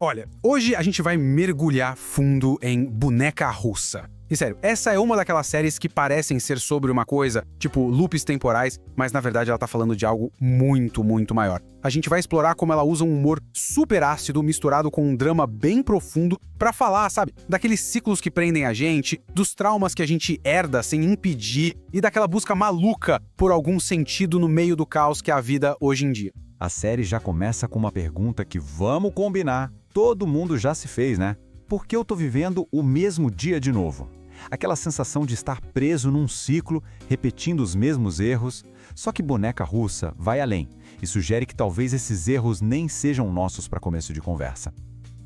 Olha, hoje a gente vai mergulhar fundo em Boneca Russa. E sério, essa é uma daquelas séries que parecem ser sobre uma coisa, tipo loops temporais, mas na verdade ela tá falando de algo muito, muito maior. A gente vai explorar como ela usa um humor super ácido misturado com um drama bem profundo pra falar, sabe, daqueles ciclos que prendem a gente, dos traumas que a gente herda sem impedir e daquela busca maluca por algum sentido no meio do caos que é a vida hoje em dia. A série já começa com uma pergunta que, vamos combinar, todo mundo já se fez, né? Por que eu tô vivendo o mesmo dia de novo? Aquela sensação de estar preso num ciclo, repetindo os mesmos erros. Só que Boneca Russa vai além e sugere que talvez esses erros nem sejam nossos para começo de conversa.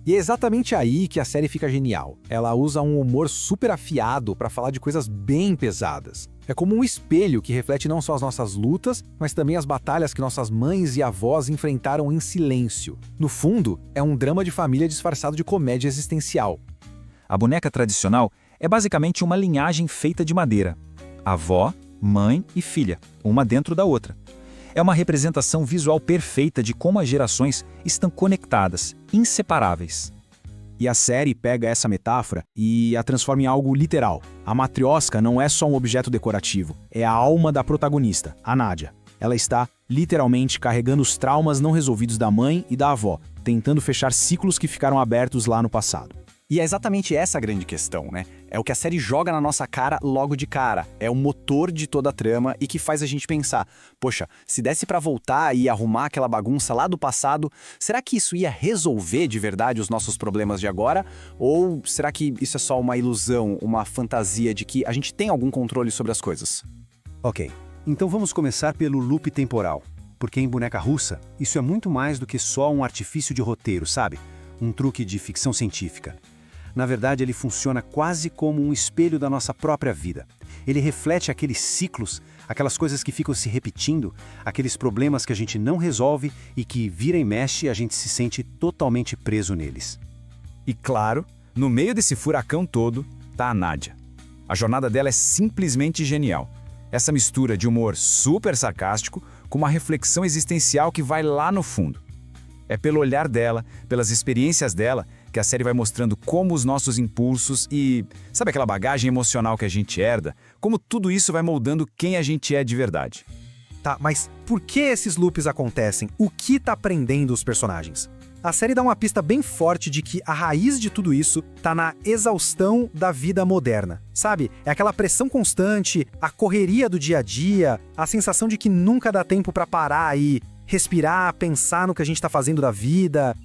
E é exatamente aí que a série fica genial. Ela usa um humor super afiado para falar de coisas bem pesadas. É como um espelho que reflete não só as nossas lutas, mas também as batalhas que nossas mães e avós enfrentaram em silêncio. No fundo, é um drama de família disfarçado de comédia existencial. A boneca tradicional é basicamente uma linhagem feita de madeira. Avó, mãe e filha, uma dentro da outra. É uma representação visual perfeita de como as gerações estão conectadas, inseparáveis. E a série pega essa metáfora e a transforma em algo literal. A matrioska não é só um objeto decorativo, é a alma da protagonista, a Nádia. Ela está, literalmente, carregando os traumas não resolvidos da mãe e da avó, tentando fechar ciclos que ficaram abertos lá no passado. E é exatamente essa a grande questão, né? É o que a série joga na nossa cara logo de cara. É o motor de toda a trama e que faz a gente pensar, poxa, se desse pra voltar e arrumar aquela bagunça lá do passado, será que isso ia resolver de verdade os nossos problemas de agora? Ou será que isso é só uma ilusão, uma fantasia de que a gente tem algum controle sobre as coisas? Ok, então vamos começar pelo loop temporal. Porque em Boneca Russa, isso é muito mais do que só um artifício de roteiro, sabe? Um truque de ficção científica. Na verdade, ele funciona quase como um espelho da nossa própria vida. Ele reflete aqueles ciclos, aquelas coisas que ficam se repetindo, aqueles problemas que a gente não resolve e que vira e mexe a gente se sente totalmente preso neles. E claro, no meio desse furacão todo, tá a Nádia. A jornada dela é simplesmente genial. Essa mistura de humor super sarcástico com uma reflexão existencial que vai lá no fundo. É pelo olhar dela, pelas experiências dela, que a série vai mostrando como os nossos impulsos e, sabe aquela bagagem emocional que a gente herda? Como tudo isso vai moldando quem a gente é de verdade. Tá, mas por que esses loops acontecem? O que tá prendendo os personagens? A série dá uma pista bem forte de que a raiz de tudo isso tá na exaustão da vida moderna, sabe? É aquela pressão constante, a correria do dia a dia, a sensação de que nunca dá tempo pra parar e respirar, pensar no que a gente tá fazendo da vida.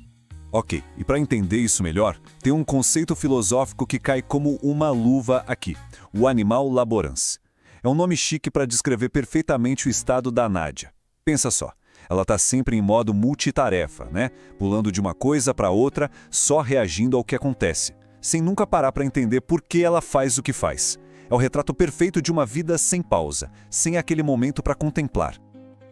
Ok, e para entender isso melhor, tem um conceito filosófico que cai como uma luva aqui, o animal laborans. É um nome chique para descrever perfeitamente o estado da Nádia. Pensa só, ela está sempre em modo multitarefa, né? Pulando de uma coisa para outra, só reagindo ao que acontece, sem nunca parar para entender por que ela faz o que faz. É o retrato perfeito de uma vida sem pausa, sem aquele momento para contemplar.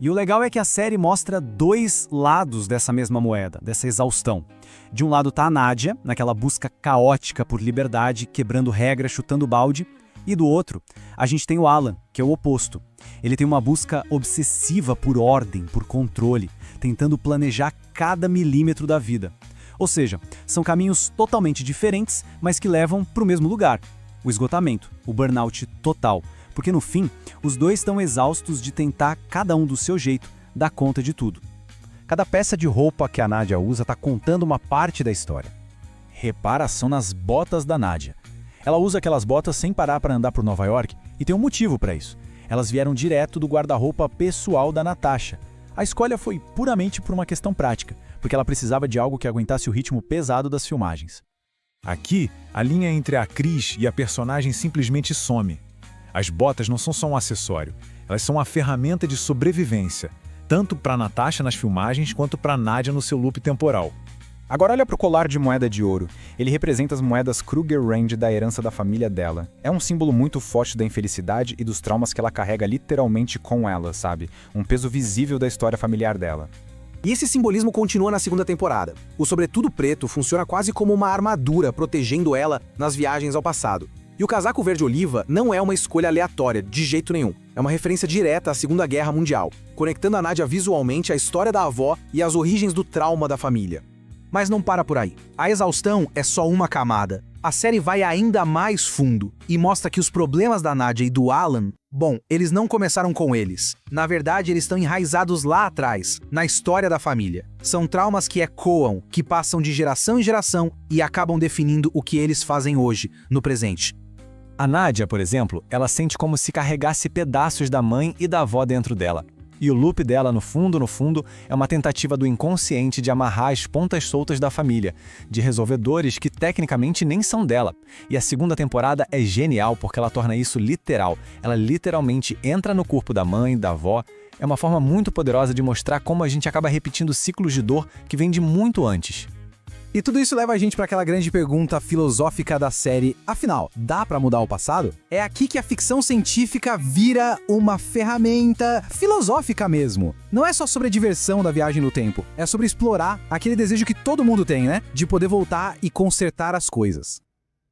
E o legal é que a série mostra dois lados dessa mesma moeda, dessa exaustão. De um lado tá a Nádia, naquela busca caótica por liberdade, quebrando regras, chutando balde. E do outro, a gente tem o Alan, que é o oposto. Ele tem uma busca obsessiva por ordem, por controle, tentando planejar cada milímetro da vida. Ou seja, são caminhos totalmente diferentes, mas que levam para o mesmo lugar. O esgotamento, o burnout total. Porque no fim, os dois estão exaustos de tentar, cada um do seu jeito, dar conta de tudo. Cada peça de roupa que a Nádia usa está contando uma parte da história. Reparação nas botas da Nádia. Ela usa aquelas botas sem parar para andar por Nova York e tem um motivo para isso. Elas vieram direto do guarda-roupa pessoal da Natasha. A escolha foi puramente por uma questão prática, porque ela precisava de algo que aguentasse o ritmo pesado das filmagens. Aqui, a linha entre a Cris e a personagem simplesmente some. As botas não são só um acessório, elas são uma ferramenta de sobrevivência, tanto para Natasha nas filmagens quanto para Nádia no seu loop temporal. Agora olha para o colar de moeda de ouro. Ele representa as moedas Kruger Rand da herança da família dela. É um símbolo muito forte da infelicidade e dos traumas que ela carrega literalmente com ela, sabe? Um peso visível da história familiar dela. E esse simbolismo continua na segunda temporada. O sobretudo preto funciona quase como uma armadura protegendo ela nas viagens ao passado. E o casaco verde-oliva não é uma escolha aleatória, de jeito nenhum. É uma referência direta à Segunda Guerra Mundial, conectando a Nádia visualmente à história da avó e às origens do trauma da família. Mas não para por aí. A exaustão é só uma camada. A série vai ainda mais fundo e mostra que os problemas da Nadia e do Alan, bom, eles não começaram com eles. Na verdade, eles estão enraizados lá atrás, na história da família. São traumas que ecoam, que passam de geração em geração e acabam definindo o que eles fazem hoje, no presente. A Nadia, por exemplo, ela sente como se carregasse pedaços da mãe e da avó dentro dela. E o loop dela, no fundo, é uma tentativa do inconsciente de amarrar as pontas soltas da família, de resolver dores que tecnicamente nem são dela. E a segunda temporada é genial porque ela torna isso literal. Ela literalmente entra no corpo da mãe, da avó. É uma forma muito poderosa de mostrar como a gente acaba repetindo ciclos de dor que vêm de muito antes. E tudo isso leva a gente para aquela grande pergunta filosófica da série: afinal, dá para mudar o passado? É aqui que a ficção científica vira uma ferramenta filosófica mesmo. Não é só sobre a diversão da viagem no tempo, é sobre explorar aquele desejo que todo mundo tem, né? De poder voltar e consertar as coisas.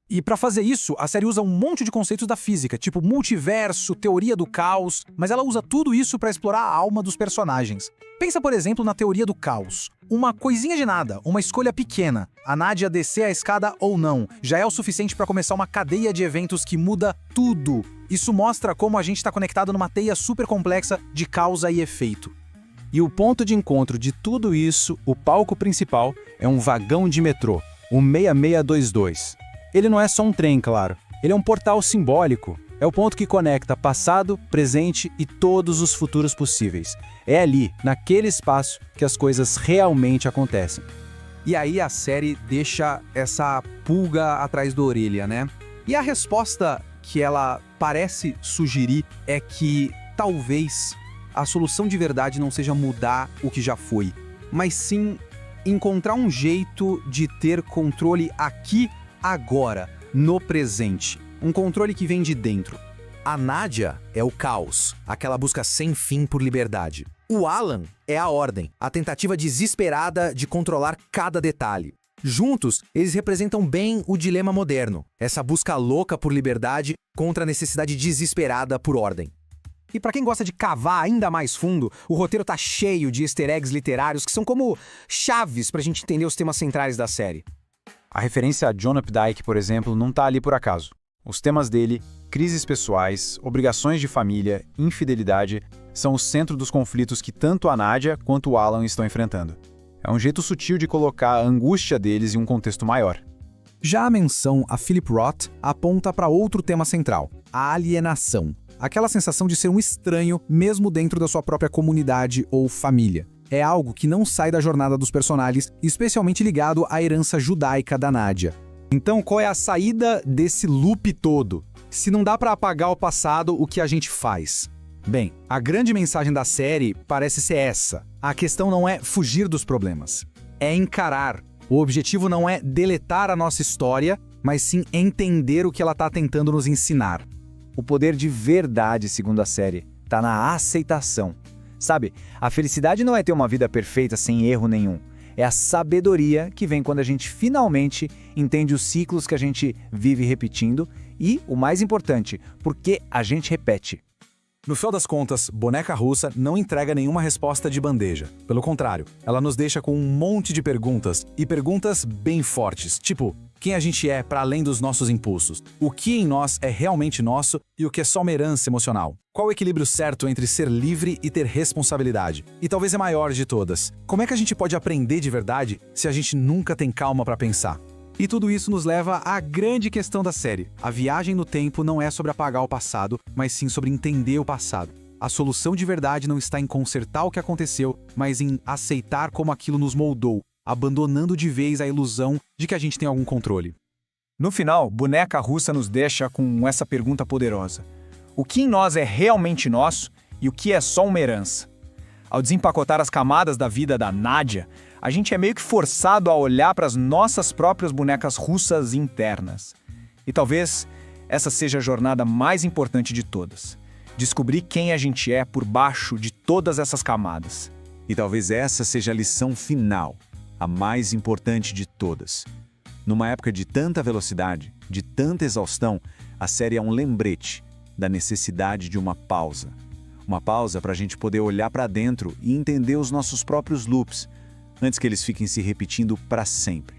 E para fazer isso, a série usa um monte de conceitos da física, tipo multiverso, teoria do caos, mas ela usa tudo isso para explorar a alma dos personagens. Pensa, por exemplo, na teoria do caos. Uma coisinha de nada, uma escolha pequena, a Nadia descer a escada ou não, já é o suficiente para começar uma cadeia de eventos que muda tudo. Isso mostra como a gente está conectado numa teia super complexa de causa e efeito. E o ponto de encontro de tudo isso, o palco principal, é um vagão de metrô, o 6622. Ele não é só um trem, claro. Ele é um portal simbólico. É o ponto que conecta passado, presente e todos os futuros possíveis. É ali, naquele espaço, que as coisas realmente acontecem. E aí a série deixa essa pulga atrás da orelha, né? E a resposta que ela parece sugerir é que talvez a solução de verdade não seja mudar o que já foi, mas sim encontrar um jeito de ter controle aqui, agora, no presente. Um controle que vem de dentro. A Nadia é o caos, aquela busca sem fim por liberdade. O Alan é a ordem, a tentativa desesperada de controlar cada detalhe. Juntos, eles representam bem o dilema moderno, essa busca louca por liberdade contra a necessidade desesperada por ordem. E para quem gosta de cavar ainda mais fundo, o roteiro tá cheio de easter eggs literários que são como chaves pra gente entender os temas centrais da série. A referência a John Updike, por exemplo, não tá ali por acaso. Os temas dele, crises pessoais, obrigações de família, infidelidade, são o centro dos conflitos que tanto a Nadia quanto o Alan estão enfrentando. É um jeito sutil de colocar a angústia deles em um contexto maior. Já a menção a Philip Roth aponta para outro tema central, a alienação. Aquela sensação de ser um estranho mesmo dentro da sua própria comunidade ou família. É algo que não sai da jornada dos personagens, especialmente ligado à herança judaica da Nadia. Então, qual é a saída desse loop todo? Se não dá para apagar o passado, o que a gente faz? Bem, a grande mensagem da série parece ser essa. A questão não é fugir dos problemas, é encarar. O objetivo não é deletar a nossa história, mas sim entender o que ela está tentando nos ensinar. O poder de verdade, segundo a série, está na aceitação. Sabe, a felicidade não é ter uma vida perfeita sem erro nenhum. É a sabedoria que vem quando a gente finalmente entende os ciclos que a gente vive repetindo e, o mais importante, por que a gente repete. No final das contas, Boneca Russa não entrega nenhuma resposta de bandeja. Pelo contrário, ela nos deixa com um monte de perguntas, e perguntas bem fortes, tipo, quem a gente é para além dos nossos impulsos? O que em nós é realmente nosso e o que é só uma herança emocional? Qual o equilíbrio certo entre ser livre e ter responsabilidade? E talvez a maior de todas, como é que a gente pode aprender de verdade se a gente nunca tem calma para pensar? E tudo isso nos leva à grande questão da série. A viagem no tempo não é sobre apagar o passado, mas sim sobre entender o passado. A solução de verdade não está em consertar o que aconteceu, mas em aceitar como aquilo nos moldou, abandonando de vez a ilusão de que a gente tem algum controle. No final, Boneca Russa nos deixa com essa pergunta poderosa. O que em nós é realmente nosso e o que é só uma herança? Ao desempacotar as camadas da vida da Nadia, a gente é meio que forçado a olhar para as nossas próprias bonecas russas internas. E talvez essa seja a jornada mais importante de todas. Descobrir quem a gente é por baixo de todas essas camadas. E talvez essa seja a lição final, a mais importante de todas. Numa época de tanta velocidade, de tanta exaustão, a série é um lembrete da necessidade de uma pausa. Uma pausa para a gente poder olhar para dentro e entender os nossos próprios loops, antes que eles fiquem se repetindo para sempre.